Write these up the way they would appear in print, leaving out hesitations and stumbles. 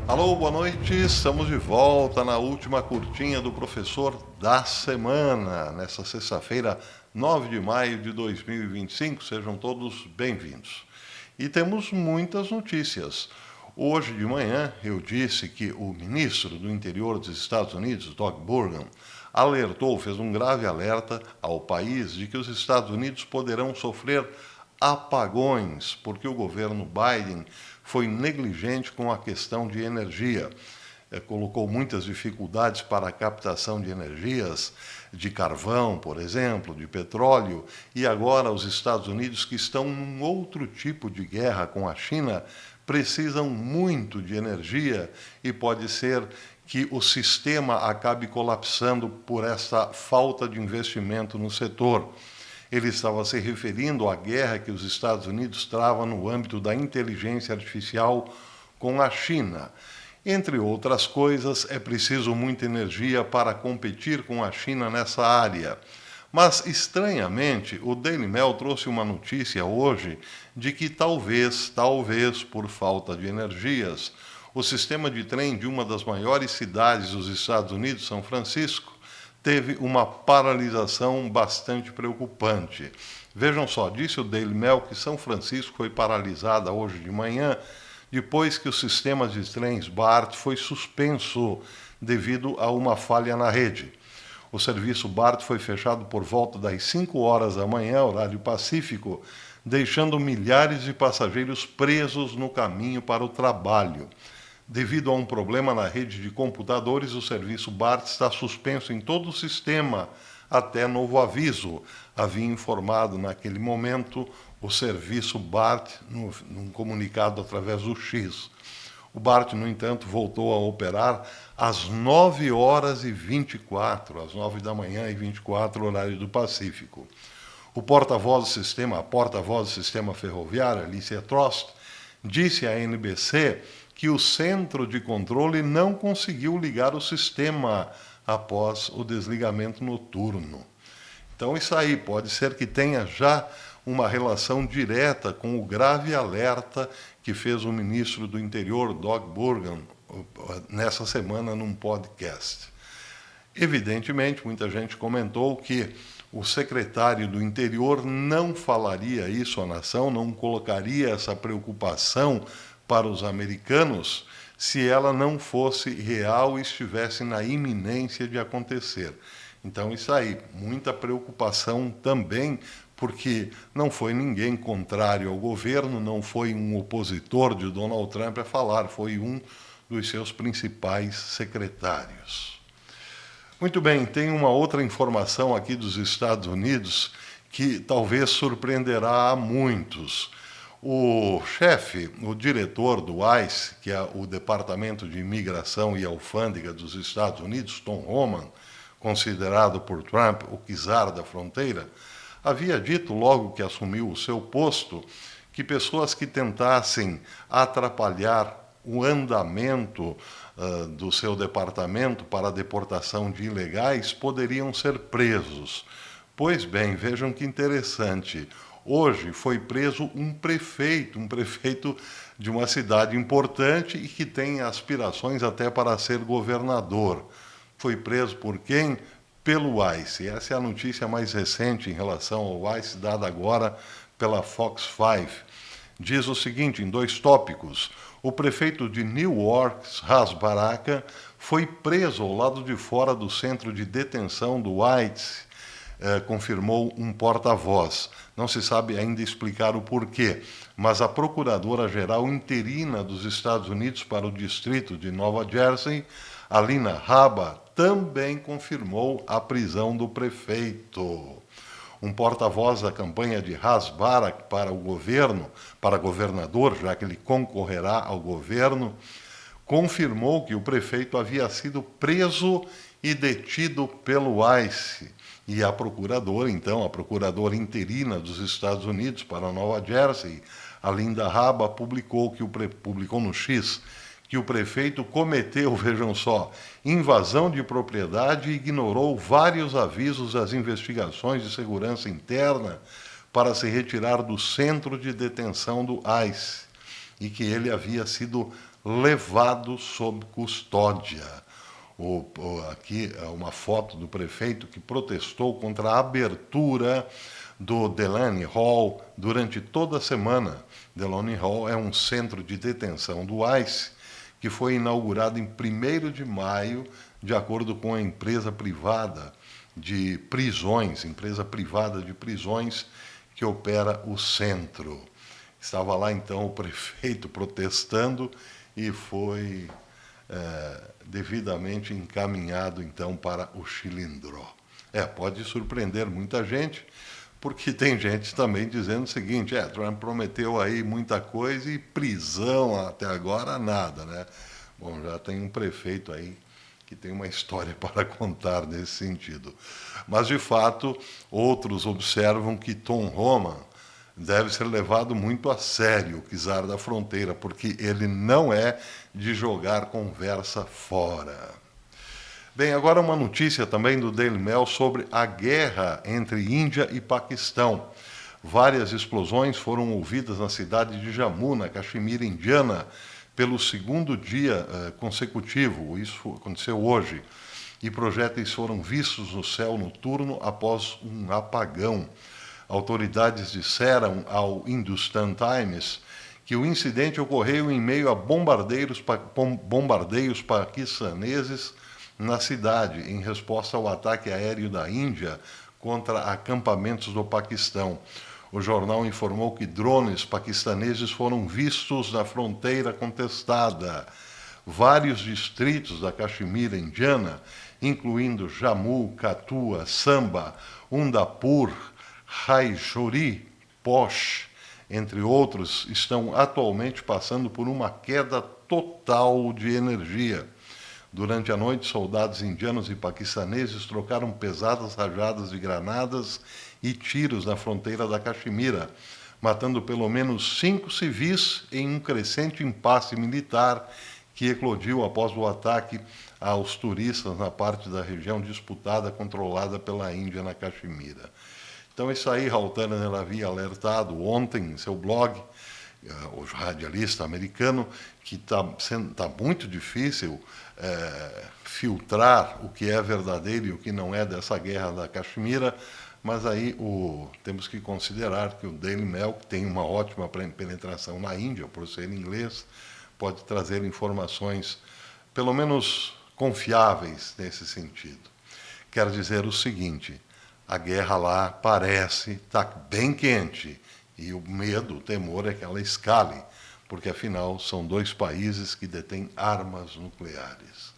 Alô, boa noite. Estamos de volta na última curtinha do professor da semana, nessa sexta-feira, 9 de maio de 2025. Sejam todos bem-vindos. E temos muitas notícias. Hoje de manhã eu disse que o ministro do Interior dos Estados Unidos, Doug Burgum, alertou, fez um grave alerta ao país de que os Estados Unidos poderão sofrer apagões, porque o governo Biden foi negligente com a questão de energia. Colocou muitas dificuldades para a captação de energias, de carvão, por exemplo, de petróleo, e agora os Estados Unidos, que estão num outro tipo de guerra com a China, precisam muito de energia e pode ser que o sistema acabe colapsando por essa falta de investimento no setor. Ele estava se referindo à guerra que os Estados Unidos travam no âmbito da inteligência artificial com a China. Entre outras coisas, é preciso muita energia para competir com a China nessa área. Mas, estranhamente, o Daily Mail trouxe uma notícia hoje de que talvez, por falta de energias, o sistema de trem de uma das maiores cidades dos Estados Unidos, São Francisco, teve uma paralisação bastante preocupante. Vejam só, disse o Daily Mail que São Francisco foi paralisada hoje de manhã depois que o sistema de trens BART foi suspenso devido a uma falha na rede. O serviço BART foi fechado por volta das 5 horas da manhã, horário pacífico, deixando milhares de passageiros presos no caminho para o trabalho. Devido a um problema na rede de computadores, o serviço BART está suspenso em todo o sistema até novo aviso. Havia informado naquele momento o serviço BART num comunicado através do X. O BART, no entanto, voltou a operar às 9 horas e 24, às 9 da manhã e 24, horário do Pacífico. A porta-voz do sistema ferroviário, Alicia Trost, disse à NBC que o centro de controle não conseguiu ligar o sistema após o desligamento noturno. Então, isso aí pode ser que tenha já uma relação direta com o grave alerta que fez o ministro do Interior, Doug Burgum, nessa semana num podcast. Evidentemente, muita gente comentou que o secretário do Interior não falaria isso à nação, não colocaria essa preocupação para os americanos se ela não fosse real e estivesse na iminência de acontecer. Então, isso aí, muita preocupação também, porque não foi ninguém contrário ao governo, não foi um opositor de Donald Trump a falar, foi um dos seus principais secretários. Muito bem, tem uma outra informação aqui dos Estados Unidos que talvez surpreenderá a muitos. O chefe, o diretor do ICE, que é o Departamento de Imigração e Alfândega dos Estados Unidos, Tom Homan, considerado por Trump o czar da fronteira, havia dito logo que assumiu o seu posto que pessoas que tentassem atrapalhar o andamento do seu departamento para a deportação de ilegais poderiam ser presos. Pois bem, vejam que interessante. Hoje foi preso um prefeito de uma cidade importante e que tem aspirações até para ser governador. Foi preso por quem? Pelo ICE. Essa é a notícia mais recente em relação ao ICE, dada agora pela Fox 5. Diz o seguinte, em 2 tópicos: o prefeito de Newark, Ras Baraka, foi preso ao lado de fora do centro de detenção do ICE, confirmou um porta-voz. Não se sabe ainda explicar o porquê, mas a procuradora-geral interina dos Estados Unidos para o distrito de Nova Jersey, Alina Habba, também confirmou a prisão do prefeito. Um porta-voz da campanha de Ras Baraka para o governo, para governador, já que ele concorrerá ao governo, confirmou que o prefeito havia sido preso e detido pelo ICE. E a procuradora, então, a procuradora interina dos Estados Unidos para Nova Jersey, a Linda Habba, publicou no X que o prefeito cometeu, vejam só, invasão de propriedade e ignorou vários avisos das investigações de segurança interna para se retirar do centro de detenção do ICE, e que ele havia sido levado sob custódia. Aqui é uma foto do prefeito que protestou contra a abertura do Delaney Hall durante toda a semana. Delaney Hall é um centro de detenção do ICE que foi inaugurado em 1º de maio, de acordo com a empresa privada de prisões que opera o centro. Estava lá então o prefeito protestando e foi devidamente encaminhado então para o Chilindró. Pode surpreender muita gente, porque tem gente também dizendo o seguinte: Trump prometeu aí muita coisa e prisão até agora nada, né? Bom, já tem um prefeito aí que tem uma história para contar nesse sentido. Mas, de fato, outros observam que Tom Homan deve ser levado muito a sério, o czar da fronteira, porque ele não é de jogar conversa fora. Bem, agora uma notícia também do Daily Mail sobre a guerra entre Índia e Paquistão. Várias explosões foram ouvidas na cidade de Jammu, na Caxemira indiana, pelo 2º dia consecutivo. Isso aconteceu hoje. E projéteis foram vistos no céu noturno após um apagão. Autoridades disseram ao Hindustan Times que o incidente ocorreu em meio a bombardeios paquistaneses na cidade, em resposta ao ataque aéreo da Índia contra acampamentos do Paquistão. O jornal informou que drones paquistaneses foram vistos na fronteira contestada. Vários distritos da Caxemira indiana, incluindo Jammu, Kathua, Samba, Undapur, Raijori, Posh, entre outros, estão atualmente passando por uma queda total de energia. Durante a noite, soldados indianos e paquistaneses trocaram pesadas rajadas de granadas e tiros na fronteira da Caxemira, matando pelo menos 5 civis em um crescente impasse militar que eclodiu após o ataque aos turistas na parte da região disputada, controlada pela Índia na Caxemira. Então, isso aí, Haltana havia alertado ontem em seu blog, o radialista americano, que está muito difícil filtrar o que é verdadeiro e o que não é dessa guerra da Caxemira, mas aí temos que considerar que o Daily Mail, que tem uma ótima penetração na Índia, por ser inglês, pode trazer informações, pelo menos confiáveis nesse sentido. Quer dizer o seguinte: a guerra lá parece estar bem quente, e o medo, o temor é que ela escale, porque afinal são 2 países que detêm armas nucleares.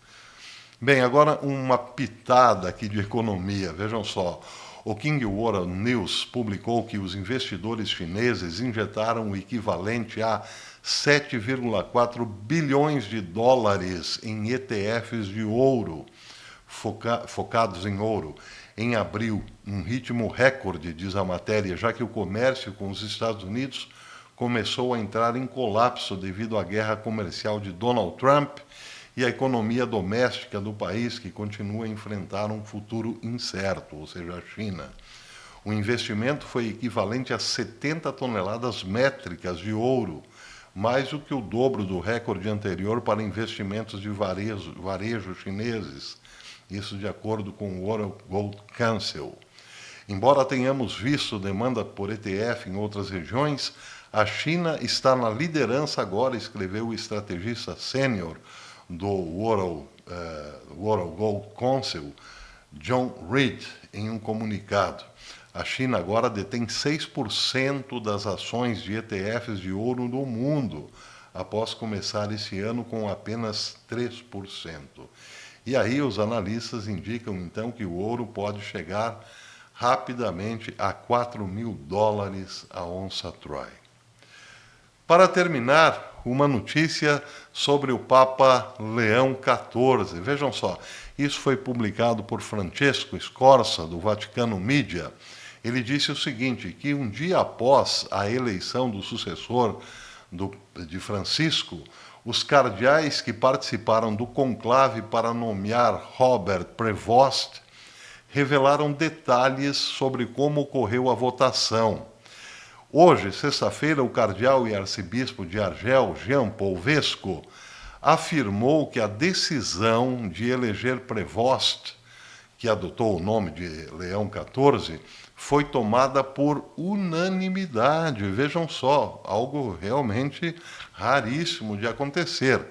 Bem, agora uma pitada aqui de economia. Vejam só, o King World News publicou que os investidores chineses injetaram o equivalente a 7,4 bilhões de dólares em ETFs de ouro, focados em ouro, em abril, um ritmo recorde, diz a matéria, já que o comércio com os Estados Unidos começou a entrar em colapso devido à guerra comercial de Donald Trump e à economia doméstica do país, que continua a enfrentar um futuro incerto, ou seja, a China. O investimento foi equivalente a 70 toneladas métricas de ouro, mais do que o dobro do recorde anterior para investimentos de varejo chineses, isso de acordo com o World Gold Council. Embora tenhamos visto demanda por ETF em outras regiões, a China está na liderança agora, escreveu o estrategista sênior do World Gold Council, John Reed, em um comunicado. A China agora detém 6% das ações de ETFs de ouro no mundo, após começar esse ano com apenas 3%. E aí os analistas indicam, então, que o ouro pode chegar rapidamente a $4.000 a onça Troy. Para terminar, uma notícia sobre o Papa Leão XIV. Vejam só, isso foi publicado por Francesco Scorza, do Vaticano Media. Ele disse o seguinte, que um dia após a eleição do sucessor de Francisco, os cardeais que participaram do conclave para nomear Robert Prevost revelaram detalhes sobre como ocorreu a votação. Hoje, sexta-feira, o cardeal e arcebispo de Argel, Jean Paul Vesco, afirmou que a decisão de eleger Prevost, que adotou o nome de Leão XIV, foi tomada por unanimidade. Vejam só, algo realmente raríssimo de acontecer.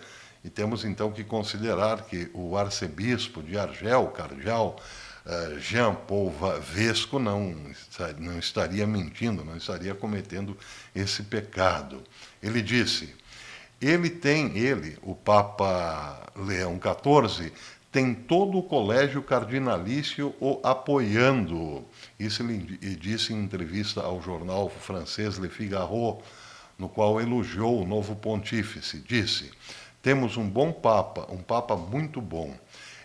E temos então que considerar que o arcebispo de Argel, cardeal Jean-Paul Vesco, não estaria mentindo, não estaria cometendo esse pecado. Ele disse: ele, o Papa Leão XIV, tem todo o colégio cardinalício o apoiando. Isso ele disse em entrevista ao jornal francês Le Figaro, no qual elogiou o novo pontífice. Disse: temos um bom Papa, um Papa muito bom.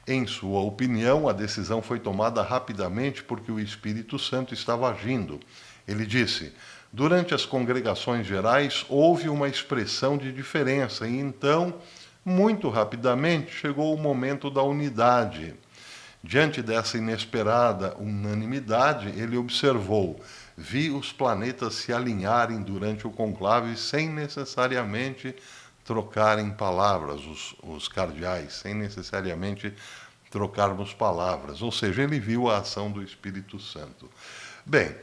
Em sua opinião, a decisão foi tomada rapidamente porque o Espírito Santo estava agindo. Ele disse: durante as congregações gerais houve uma expressão de diferença e então, muito rapidamente, chegou o momento da unidade. Diante dessa inesperada unanimidade, ele observou: vi os planetas se alinharem durante o conclave sem necessariamente trocarem palavras, os cardeais, sem necessariamente trocarmos palavras. Ou seja, ele viu a ação do Espírito Santo. Bem,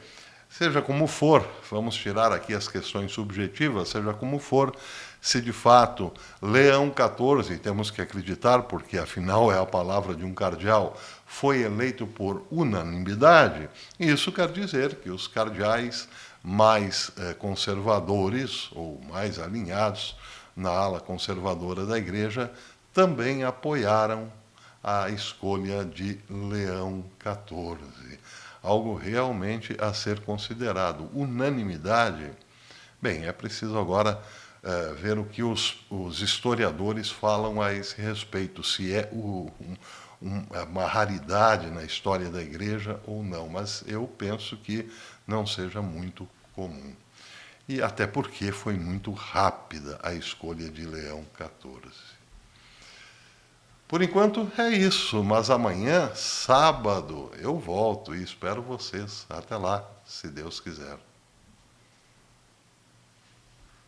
seja como for, vamos tirar aqui as questões subjetivas, seja como for, se de fato Leão XIV, temos que acreditar, porque afinal é a palavra de um cardeal, foi eleito por unanimidade, isso quer dizer que os cardeais mais conservadores ou mais alinhados na ala conservadora da Igreja também apoiaram a escolha de Leão XIV. Algo realmente a ser considerado. Unanimidade, bem, é preciso agora ver o que os historiadores falam a esse respeito, se é uma raridade na história da Igreja ou não, mas eu penso que não seja muito comum. E até porque foi muito rápida a escolha de Leão XIV. Por enquanto é isso, mas amanhã, sábado, eu volto e espero vocês. Até lá, se Deus quiser.